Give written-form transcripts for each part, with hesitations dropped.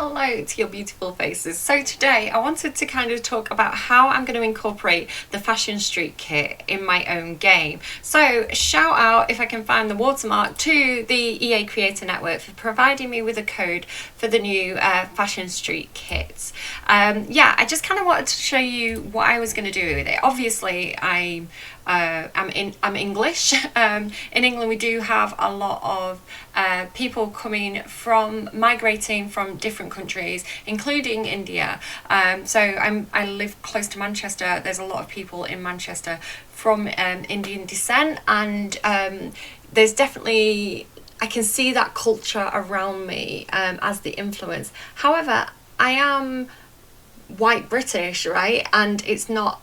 hello to your beautiful faces. So today I wanted to kind of talk about how I'm going to incorporate the Fashion Street kit in my own game. So shout out, if I can find the watermark, to the EA Creator Network for providing me with a code for the new Fashion Street kits. Yeah, I just kind of wanted to show you what I was going to do with it. Obviously I'm English. In England we do have a lot of people migrating from different countries, including India. So I live close to Manchester. There's a lot of people in Manchester from Indian descent, and there's definitely, I can see that culture around me as the influence. However, I am white British, right? And it's not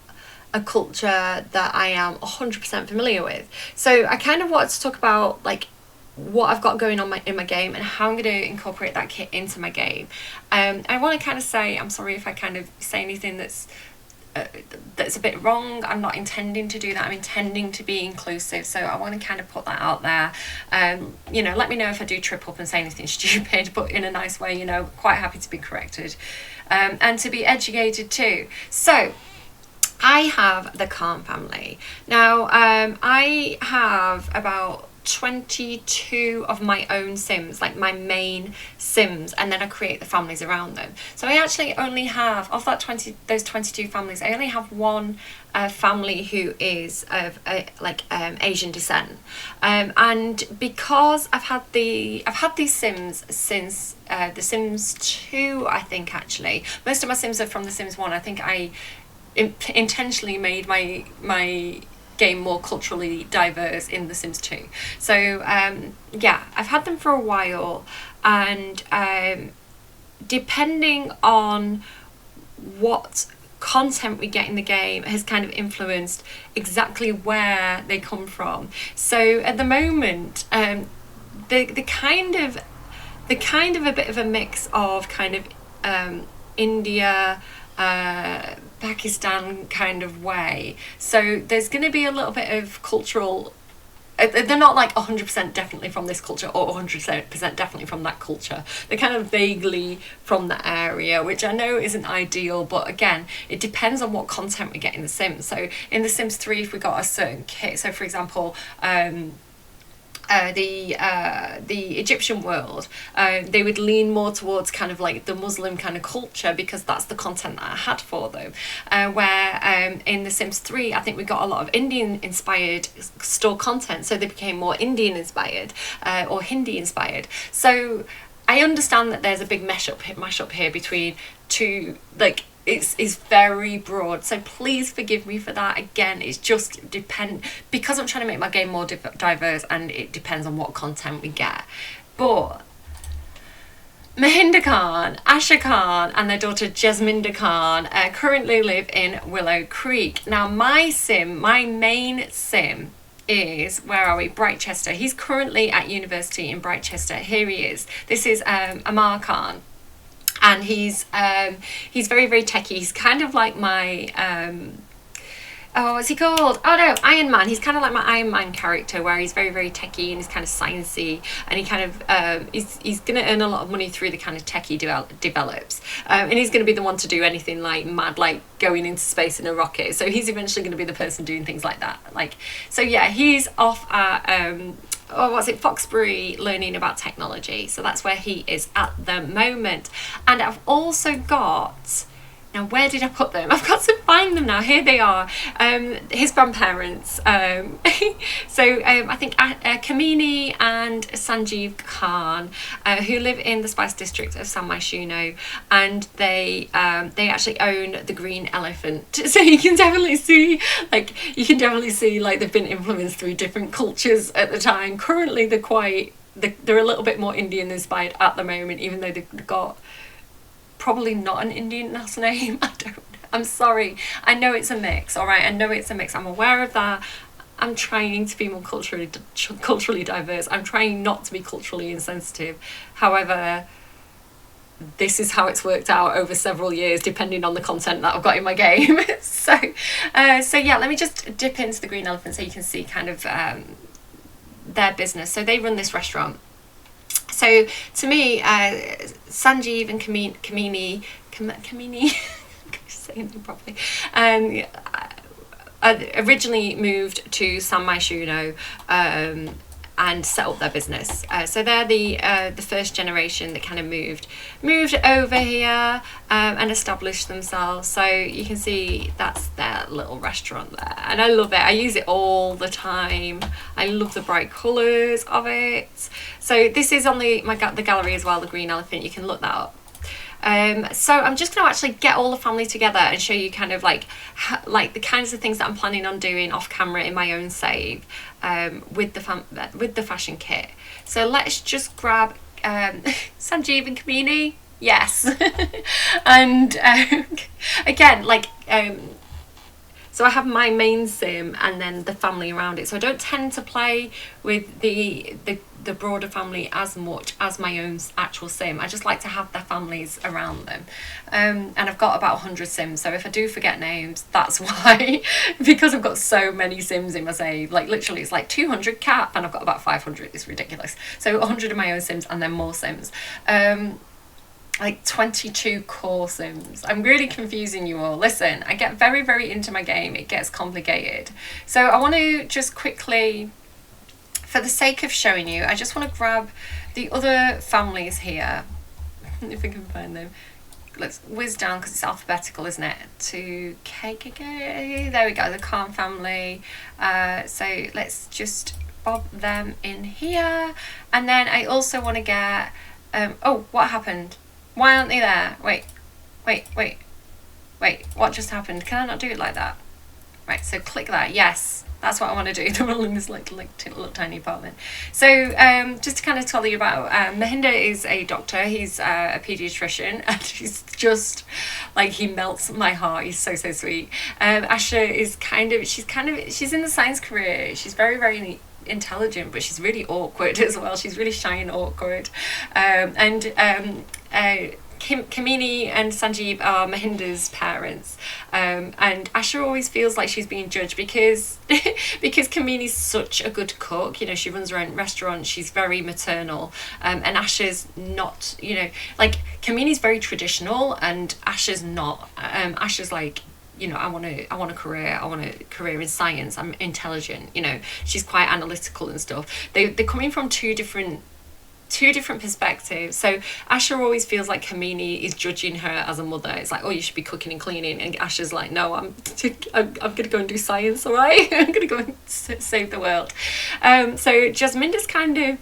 a culture that I am 100% familiar with. So I kind of wanted to talk about like what I've got going on in my game and how I'm going to incorporate that kit into my game. I want to kind of say, I'm sorry if I kind of say anything that's a bit wrong. I'm not intending to do that. I'm intending to be inclusive, so I want to kind of put that out there. You know, let me know if I do trip up and say anything stupid, but in a nice way, you know, quite happy to be corrected, and to be educated too. So I have the Khan family. Now, I have about 22 of my own Sims, like my main Sims, and then I create the families around them. So I actually only have, of those 22 families, I only have one family who is of Asian descent, and because I've had these Sims since The Sims 2, I think. Actually, most of my Sims are from The Sims 1. I think I intentionally made my game more culturally diverse in The Sims 2. So yeah, I've had them for a while, and depending on what content we get in the game has kind of influenced exactly where they come from. So at the moment, the kind of a bit of a mix of kind of India, Pakistan kind of way. So there's going to be a little bit of cultural, they're not like 100% definitely from this culture or 100% definitely from that culture. They're kind of vaguely from that area, which I know isn't ideal, but again, it depends on what content we get in The Sims. So in The Sims 3, if we got a certain kit, so for example, the Egyptian world, they would lean more towards kind of like the Muslim kind of culture, because that's the content that I had for them. Where in The Sims 3, I think we got a lot of Indian inspired store content, so they became more Indian inspired or Hindi inspired. So I understand that there's a big mashup here between two, like, it's very broad, so please forgive me for that. Again, it's just because I'm trying to make my game more diverse, and it depends on what content we get. But Mahinda Khan, Asha Khan and their daughter Jasminda Khan currently live in Willow Creek. Now my main Sim is, where are we, Brightchester. He's currently at university in Brightchester. Here he is. This is Amar Khan. And he's very, very techie. He's kind of like my what's he called? Oh no, Iron Man. He's kind of like my Iron Man character, where he's very, very techie and he's kind of sciencey, and he kind of he's gonna earn a lot of money through the kind of tech he develops, and he's gonna be the one to do anything like mad, like going into space in a rocket. So he's eventually gonna be the person doing things like that. Like, so yeah, he's off at Foxbury, learning about technology. So that's where he is at the moment. And I've also got, now where did I put them? I've got to find them now. Here they are. His grandparents. So I think Kamini and Sanjeev Khan, who live in the Spice District of San Myshuno, and they actually own the Green Elephant. So you can definitely see like they've been influenced through different cultures at the time. Currently they're a little bit more Indian inspired at the moment, even though they've got probably not an Indian last name. I'm sorry. I know it's a mix, all right? I know it's a mix. I'm aware of that. I'm trying to be more culturally diverse. I'm trying not to be culturally insensitive. However, this is how it's worked out over several years, depending on the content that I've got in my game. So yeah, let me just dip into the Green Elephant so you can see kind of their business. So they run this restaurant. So to me, Sanjeev and Kamini, saying them properly, originally moved to San Myshuno, and set up their business. So they're the first generation that kind of moved over here, and established themselves. So you can see that's their little restaurant there, and I love it. I use it all the time. I love the bright colours of it. So this is on the gallery as well, the Green Elephant. You can look that up. So I'm just going to actually get all the family together and show you kind of like the kinds of things that I'm planning on doing off camera in my own save, with the fashion kit. So let's just grab Sanjeev and Kamini. Yes. And again, so I have my main sim and then the family around it. So I don't tend to play with the broader family as much as my own actual sim. I just like to have their families around them. And I've got about 100 sims. So if I do forget names, that's why. Because I've got so many sims in my save. Like literally it's like 200 cap and I've got about 500. It's ridiculous. So 100 of my own sims and then more sims. Like 22 core sims. I'm really confusing you all. Listen, I get very, very into my game. It gets complicated. So I want to just quickly, for the sake of showing you, I just want to grab the other families here. If I can find them. Let's whiz down because it's alphabetical, isn't it? To KKK. There we go, the Khan family. So let's just bob them in here. And then I also want to get, oh, what happened? Why aren't they there? Wait, what just happened? Can I not do it like that? Right, so click that. Yes, that's what I want to do. They're all in this little tiny apartment. So just to kind of tell you about, Mahinda is a doctor. He's a paediatrician, and he's just like, he melts my heart. He's so sweet. Asha is she's in the science career. She's very, very intelligent, but she's really awkward as well. She's really shy and awkward. Kamini and Sanjeev are Mahinda's parents, and Asha always feels like she's being judged because Kamini's such a good cook. You know, she runs her own restaurant. She's very maternal, and Asha's not. You know, like Kamini's very traditional, and Asha's not. Asha's like, you know, I want a career in science. I'm intelligent. You know, she's quite analytical and stuff. They're coming from two different perspectives. So Asha always feels like Kamini is judging her as a mother. It's like, oh, you should be cooking and cleaning, and Asha's like, no, I'm gonna go and do science, all right? I'm gonna go and save the world. So Jasminda's kind of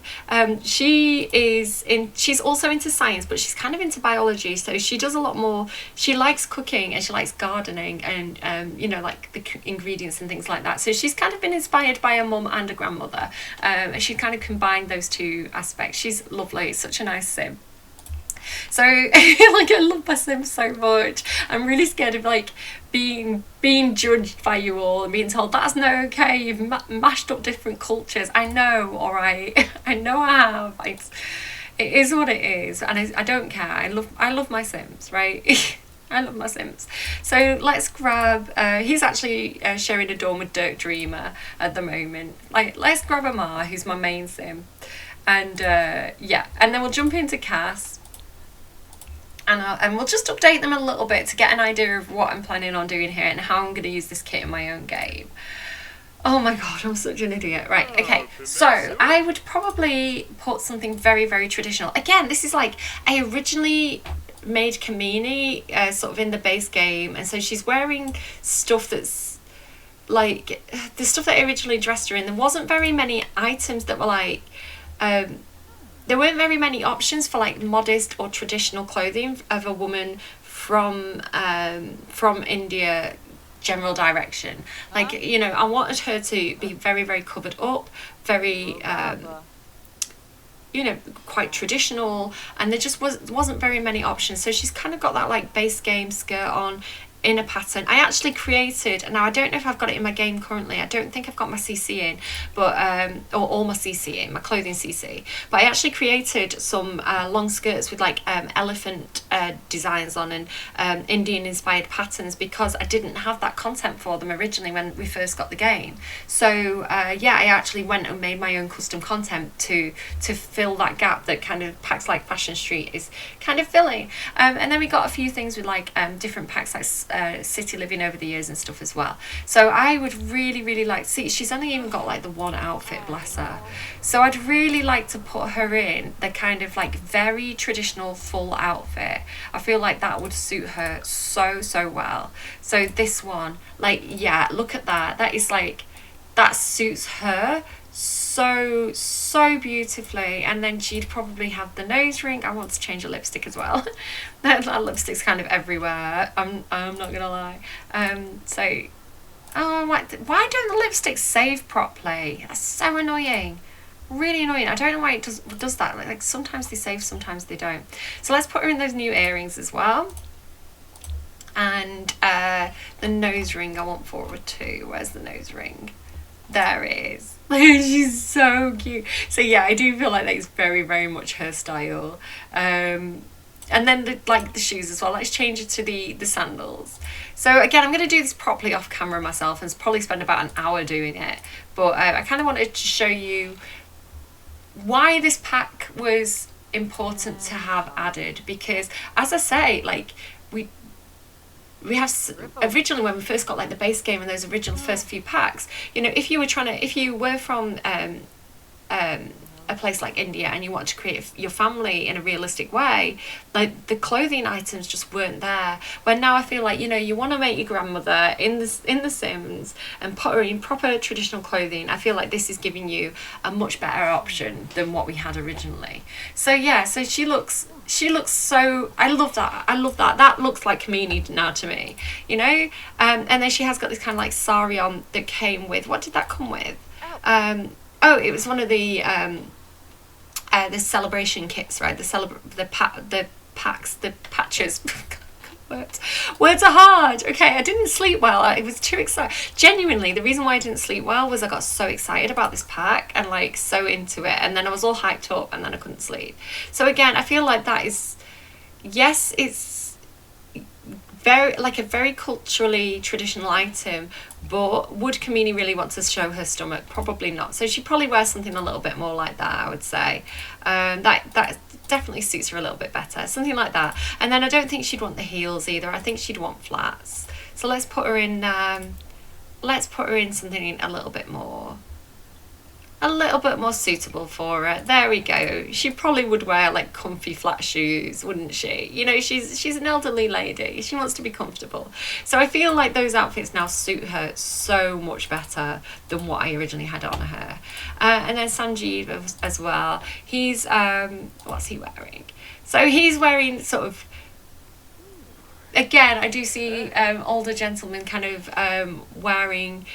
she's also into science, but she's kind of into biology. So she does a lot more. She likes cooking and she likes gardening and you know, like the ingredients and things like that. So she's kind of been inspired by her mum and a grandmother, and she kind of combined those two aspects. She's lovely, such a nice sim. So like, I love my sim so much. I'm really scared of like being judged by you all and being told that's not okay, you've mashed up different cultures. I know, all right. I know I have. It is what it is, and I don't care. I love my sims, right? I love my sims. So let's grab, he's actually sharing a dorm with Dirk Dreamer at the moment. Like, let's grab Amar, who's my main sim. And yeah, and then we'll jump into Cass, and we'll just update them a little bit to get an idea of what I'm planning on doing here and how I'm going to use this kit in my own game. Oh my god, I'm such an idiot. Right, okay, so I would probably put something very, very traditional. Again, this is like, I originally made Kamini sort of in the base game, and so she's wearing stuff that's like the stuff that I originally dressed her in. There wasn't very many items that were like, there weren't very many options for like modest or traditional clothing of a woman from India general direction. Like, you know, I wanted her to be very, very covered up, very you know, quite traditional, and there just wasn't very many options. So she's kind of got that like base game skirt on. in a pattern. I actually created, now I don't know if I've got it in my game currently, I don't think I've got my CC in, but or all my CC in, my clothing CC, but I actually created some long skirts with like elephant designs on and Indian inspired patterns, because I didn't have that content for them originally when we first got the game. So yeah, I actually went and made my own custom content to fill that gap that kind of packs like Fashion Street is kind of filling. And then we got a few things with like different packs like City Living over the years and stuff as well. So I would really like to see, she's only even got like the one outfit, bless her. So I'd really like to put her in the kind of like very traditional full outfit. I feel like that would suit her so well. So this one, like, yeah, look at that. That is like, that suits her so beautifully. And then she'd probably have the nose ring. I want to change her lipstick as well. that lipstick's kind of everywhere, I'm not gonna lie. So why don't the lipsticks save properly? That's so annoying, really annoying. I don't know why it does that. Like sometimes they save, sometimes they don't. So let's put her in those new earrings as well. And the nose ring I want for her too. Where's the nose ring? There it is. She's so cute. So yeah, I do feel like that is very much her style. And then the shoes as well. Let's change it to the sandals. So again, I'm going to do this properly off camera myself and probably spend about an hour doing it. But I kind of wanted to show you why this pack was important to have added, because as I say, like we have originally, when we first got like the base game and those original first few packs, you know, if you were from a place like India and you want to create your family in a realistic way, like the clothing items just weren't there. Where now I feel like, you know, you want to make your grandmother in the Sims and put her in proper traditional clothing. I feel like this is giving you a much better option than what we had originally. So yeah, so she looks so, I love that. That looks like Kamini now to me, you know. And then she has got this kind of like sari on that came with, what did that come with? Oh, it was one of the celebration kits, right? The patches. Words are hard. Okay, I didn't sleep well. I was too excited. Genuinely, the reason why I didn't sleep well was I got so excited about this pack and like so into it, and then I was all hyped up and then I couldn't sleep. So again, I feel like that is, yes, it's very culturally traditional item, but would Kamini really want to show her stomach? Probably not. So she'd probably wear something a little bit more like that, I would say. That definitely suits her a little bit better, something like that. And then I don't think she'd want the heels either. I think she'd want flats. So let's put her in something a little bit more suitable for her. There we go. She probably would wear like comfy flat shoes, wouldn't she? You know, she's an elderly lady. She wants to be comfortable. So I feel like those outfits now suit her so much better than what I originally had on her. And then Sanjeev as well. He's what's he wearing? So he's wearing sort of, again, I do see older gentlemen kind of wearing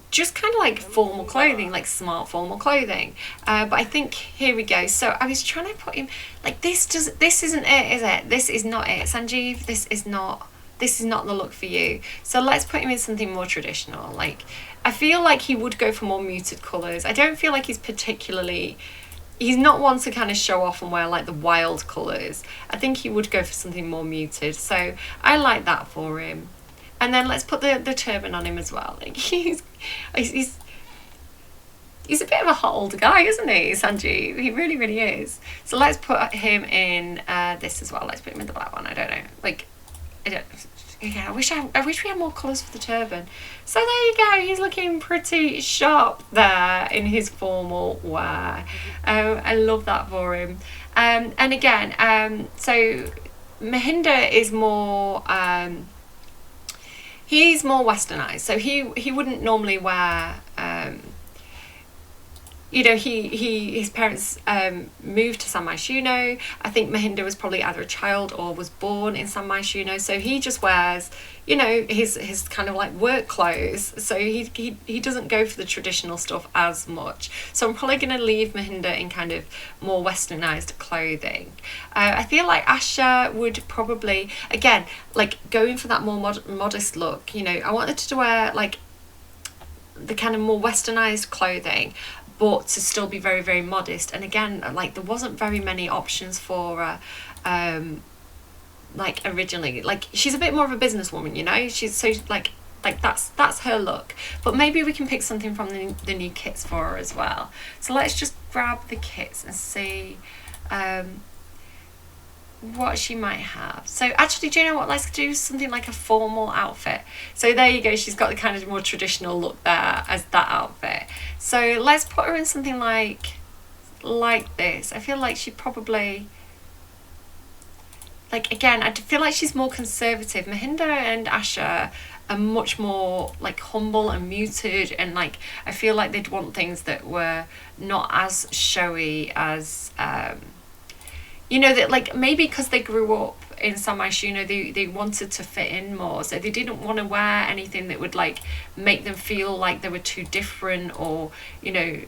just kind of like formal clothing, like smart formal clothing. But I think, here we go. So I was trying to put him, like this isn't it, is it? This is not it. Sanjeev, this is not the look for you. So let's put him in something more traditional. Like, I feel like he would go for more muted colours. I don't feel like he's not one to kind of show off and wear like the wild colours. I think he would go for something more muted. So I like that for him. And then let's put the turban on him as well. Like he's a bit of a hot older guy, isn't he, Sanjeev? He really is. So let's put him in this as well. Let's put him in the black one. I don't know. Like, I wish we had more colours for the turban. So there you go. He's looking pretty sharp there in his formal wear. I love that for him. And again, so Mahinda is more. He's more westernized, so he wouldn't normally wear you know, his parents moved to San Myshuno. I think Mahinda was probably either a child or was born in San Myshuno, so he just wears, you know, his kind of like work clothes. So he doesn't go for the traditional stuff as much. So I'm probably going to leave Mahinda in kind of more westernized clothing. I feel like Asha would probably, again, like going for that more modest look. You know, I wanted to wear like the kind of more westernized clothing, but to still be very, very modest. And again, like there wasn't very many options for like originally. Like she's a bit more of a businesswoman, you know. She's so like that's her look. But maybe we can pick something from the new kits for her as well. So let's just grab the kits and see what she might have. So actually, do you know what? Let's do something like a formal outfit. So there you go. She's got the kind of more traditional look there as that outfit. So let's put her in something like this. I feel like she probably, like, again, I feel like she's more conservative. Mahinda and Asha are much more like humble and muted, and like I feel like they'd want things that were not as showy as you know, that like maybe because they grew up in San Myshuno, they wanted to fit in more, so they didn't want to wear anything that would like make them feel like they were too different, or you know,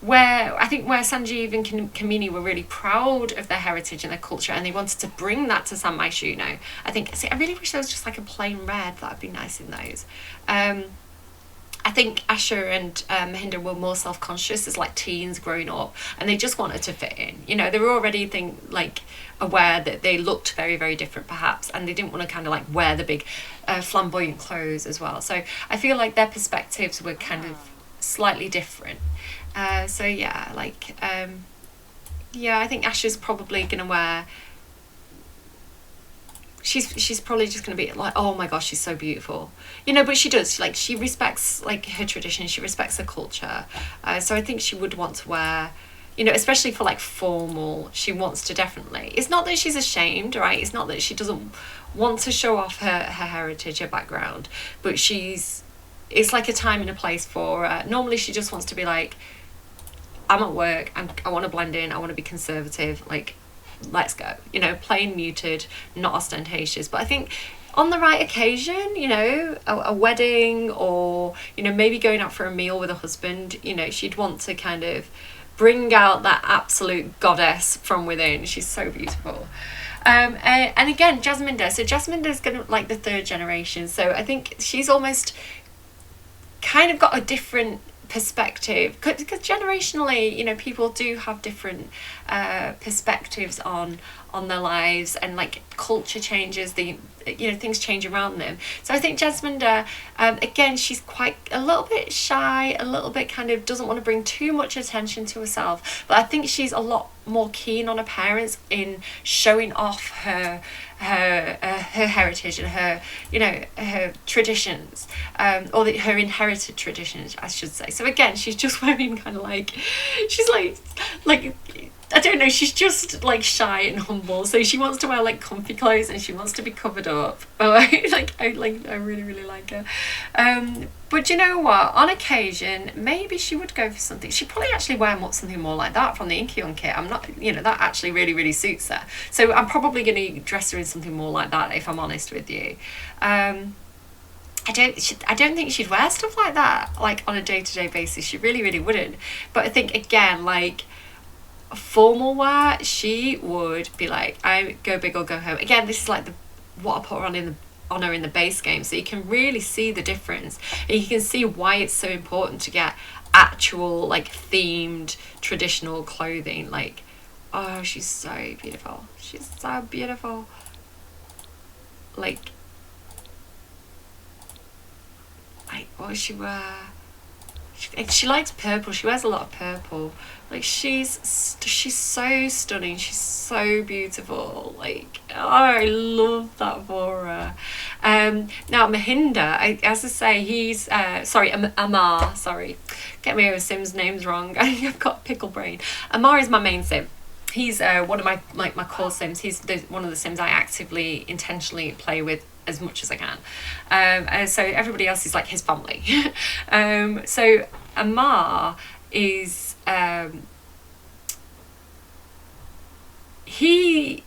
where I think where Sanjeev and Kamini were really proud of their heritage and their culture, and they wanted to bring that to San Myshuno. I think, see, I really wish there was just like a plain red. That'd be nice in those. I think Asha and Mahinda were more self-conscious as like teens growing up, and they just wanted to fit in. You know, they were already aware that they looked very, very different perhaps, and they didn't want to kind of like wear the big flamboyant clothes as well. So I feel like their perspectives were kind of slightly different. So yeah, like yeah, I think Asha's probably gonna wear, she's probably just going to be like, oh my gosh, she's so beautiful, you know. But she does, like, she respects like her tradition, she respects her culture, so I think she would want to wear, you know, especially for like formal, she wants to definitely, it's not that she's ashamed, right? It's not that she doesn't want to show off her heritage, her background, but it's like a time and a place for her. Normally she just wants to be like, I'm at work, I want to blend in, I want to be conservative, like, let's go, you know, plain, muted, not ostentatious. But I think on the right occasion, you know, a wedding, or you know, maybe going out for a meal with a husband, you know, she'd want to kind of bring out that absolute goddess from within. She's so beautiful. And again, Jasminda. So Jasminda's gonna like the third generation, so I think she's almost kind of got a different perspective, because generationally, you know, people do have different perspectives on their lives, and like culture changes, you know, things change around them. So I think Jasminda, again, she's quite a little bit shy, a little bit kind of doesn't want to bring too much attention to herself, but I think she's a lot more keen on her parents in showing off her heritage and her, you know, her traditions, or her inherited traditions, I should say. So again, she's just wearing kind of like, she's like I don't know, she's just like shy and humble, so she wants to wear like comfy clothes and she wants to be covered up. But I really, really like her. But you know what, on occasion maybe she would go for something, she'd probably actually wear something more like that from the Incheon kit. I'm not, you know, that actually really, really suits her, so I'm probably going to dress her in something more like that, if I'm honest with you. I don't think she'd wear stuff like that like on a day-to-day basis. She really, really wouldn't. But I think again, like formal wear, she would be like, I go big or go home. Again, this is like what I put her on her in the base game, so you can really see the difference, and you can see why it's so important to get actual like themed traditional clothing. Like, oh, she's so beautiful, she's so beautiful. Like what does she wear? She likes purple, she wears a lot of purple. Like, she's so stunning, she's so beautiful. Like, oh, I love that for her. Now Mahinda, as I say, he's Amar, sorry, get me over Sim's names wrong. I've got pickle brain. Amar is my main sim. He's one of my core sims. He's one of the sims I actively, intentionally play with as much as I can. So everybody else is like his family. So Amar is he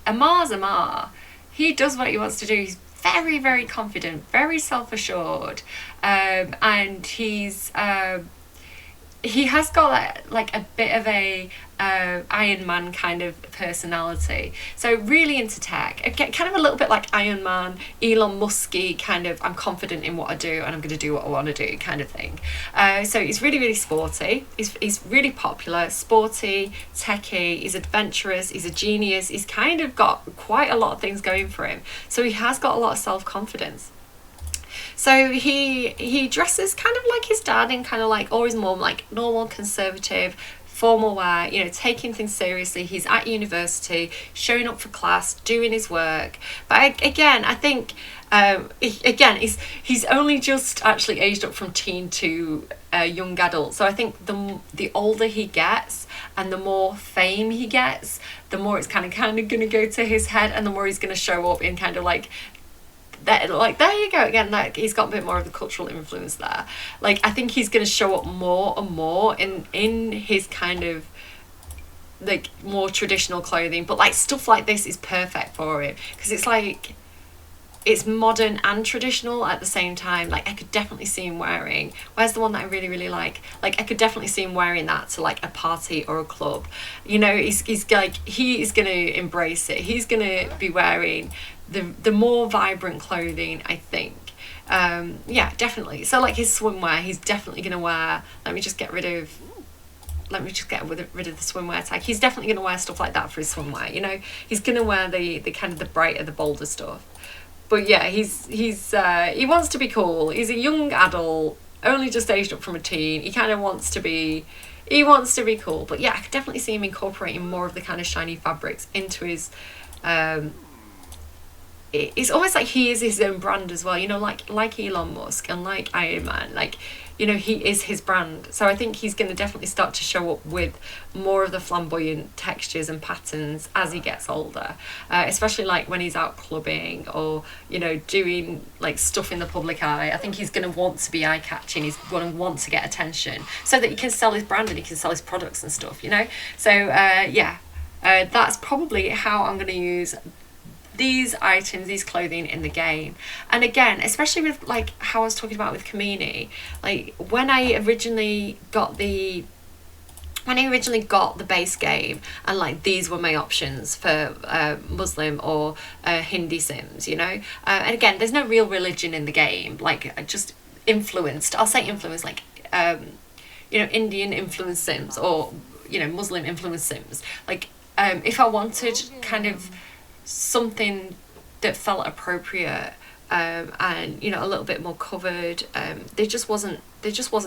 Amar's Amar. He does what he wants to do. He's very, very confident, very self-assured, and he has got like a bit of a Iron Man kind of personality. So really into tech, kind of a little bit like Iron Man, Elon Musky kind of. I'm confident in what I do, and I'm going to do what I want to do, kind of thing. So he's really, really sporty. He's really popular, sporty, techie. He's adventurous. He's a genius. He's kind of got quite a lot of things going for him. So he has got a lot of self-confidence. So he dresses kind of like his dad in kind of like, or his mum, like normal conservative formal wear, you know, taking things seriously. He's at university, showing up for class, doing his work. But again, I think he's only just actually aged up from teen to young adult. So I think the older he gets and the more fame he gets, the more it's kind of going to go to his head, and the more he's going to show up in kind of like that. Like, there you go again, like he's got a bit more of the cultural influence there. Like, I think he's going to show up more and more in his kind of like more traditional clothing, but like stuff like this is perfect for him because it's like it's modern and traditional at the same time. Like, I could definitely see him wearing, where's the one that I really, really like I could definitely see him wearing that to like a party or a club, you know. He's like, he is going to embrace it. He's going to be wearing the more vibrant clothing, I think. Yeah, definitely. So like his swimwear, he's definitely going to wear, let me just get rid of the swimwear tag. He's definitely going to wear stuff like that for his swimwear, you know. He's going to wear the kind of the brighter, the bolder stuff. But yeah, he wants to be cool. He's a young adult, only just aged up from a teen. He kind of wants to be cool. But yeah, I could definitely see him incorporating more of the kind of shiny fabrics into his it's almost like he is his own brand as well, you know, like Elon Musk and like Iron Man, like, you know, he is his brand. So I think he's going to definitely start to show up with more of the flamboyant textures and patterns as he gets older, especially like when he's out clubbing or, you know, doing like stuff in the public eye. I think he's going to want to be eye-catching. He's going to want to get attention so that he can sell his brand and he can sell his products and stuff, you know. So yeah, that's probably how I'm going to use these items, these clothing in the game. And again, especially with like how I was talking about with Kamini, like when I originally got the base game, and like these were my options for Muslim or Hindi Sims, you know, and again, there's no real religion in the game, like just influenced, I'll say influenced, like you know, Indian influenced Sims or, you know, Muslim influenced Sims. Like if I wanted kind of something that felt appropriate and, you know, a little bit more covered, there just wasn't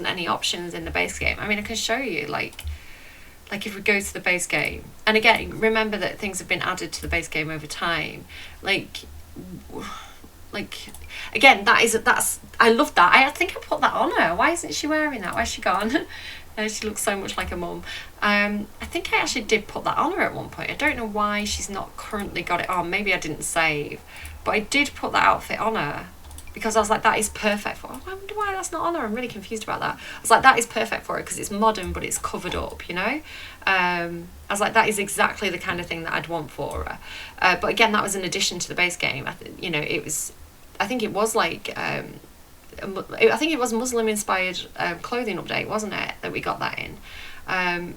any options in the base game. I mean, I can show you like if we go to the base game, and again, remember that things have been added to the base game over time, like again, that's I love that. I think I put that on her. Why isn't she wearing that? Where's she gone? She looks so much like a mum. I think I actually did put that on her at one point. I don't know why she's not currently got it on. Maybe I didn't save, but I did put that outfit on her because I was like, that is perfect for her. I wonder why that's not on her. I'm really confused about that. I was like, that is perfect for her because it's modern but it's covered up, you know. I was like, that is exactly the kind of thing that I'd want for her. But again, that was an addition to the base game. You know, I think it was like I think it was Muslim inspired clothing update, wasn't it, that we got that in.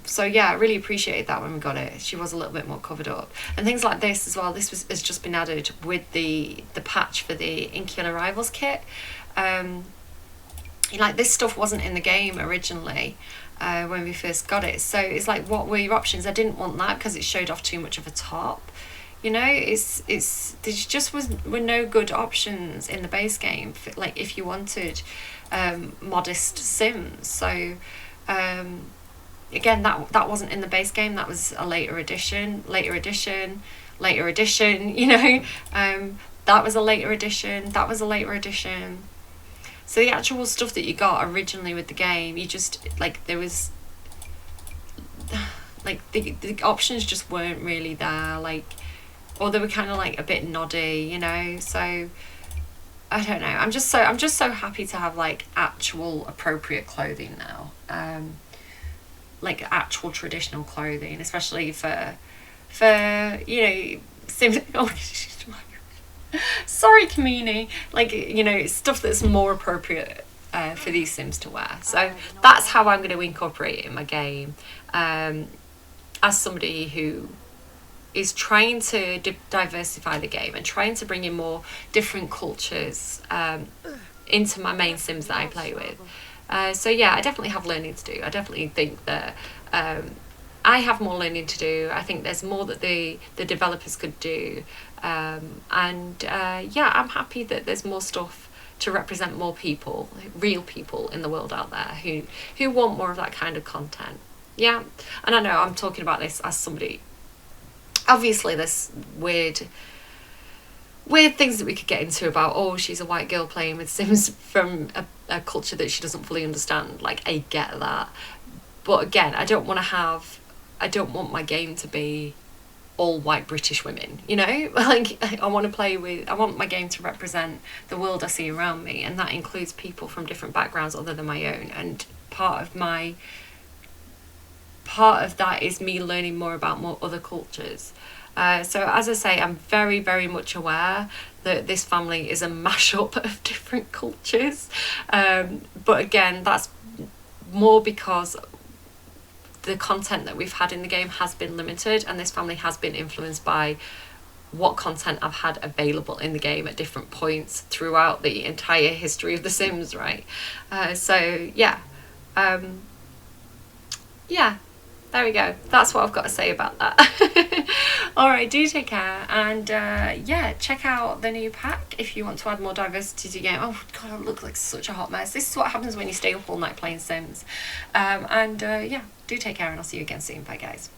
So yeah, I really appreciated that when we got it. She was a little bit more covered up, and things like this as well. This has just been added with the patch for the Inkian Arrivals kit. Like, this stuff wasn't in the game originally when we first got it, so it's like, what were your options? I didn't want that because it showed off too much of a top. You know, there just were no good options in the base game for, like, if you wanted modest Sims. So again, that wasn't in the base game. That was a later edition, you know. That was a later edition. So the actual stuff that you got originally with the game, you just, like, there was like the options just weren't really there, like, or they were kind of like a bit noddy, you know. So I don't know, I'm just so happy to have like actual appropriate clothing now. like actual traditional clothing, especially for you know, Sims. Oh, sorry, Kamini. Like, you know, stuff that's more appropriate for these Sims to wear. So that's how I'm going to incorporate it in my game. As somebody who is trying to diversify the game and trying to bring in more different cultures into my main Sims that I play with. So yeah, I definitely have learning to do. I definitely think that I have more learning to do. I think there's more that the developers could do. And yeah, I'm happy that there's more stuff to represent more people, real people in the world out there who want more of that kind of content. Yeah, and I know I'm talking about this as somebody, obviously there's weird things that we could get into about, oh, she's a white girl playing with Sims from a culture that she doesn't fully understand. Like, I get that, but again, I don't want my game to be all white British women, you know. Like, I want my game to represent the world I see around me, and that includes people from different backgrounds other than my own. And part of that is me learning more about more other cultures. So as I say, I'm very, very much aware that this family is a mashup of different cultures. But again, that's more because the content that we've had in the game has been limited, and this family has been influenced by what content I've had available in the game at different points throughout the entire history of The Sims, right? So yeah. Yeah, there we go. That's what I've got to say about that. All right, do take care, and yeah, check out the new pack if you want to add more diversity to your game. Oh god, I look like such a hot mess. This is what happens when you stay up all night playing Sims. And yeah, do take care, and I'll see you again soon. Bye guys.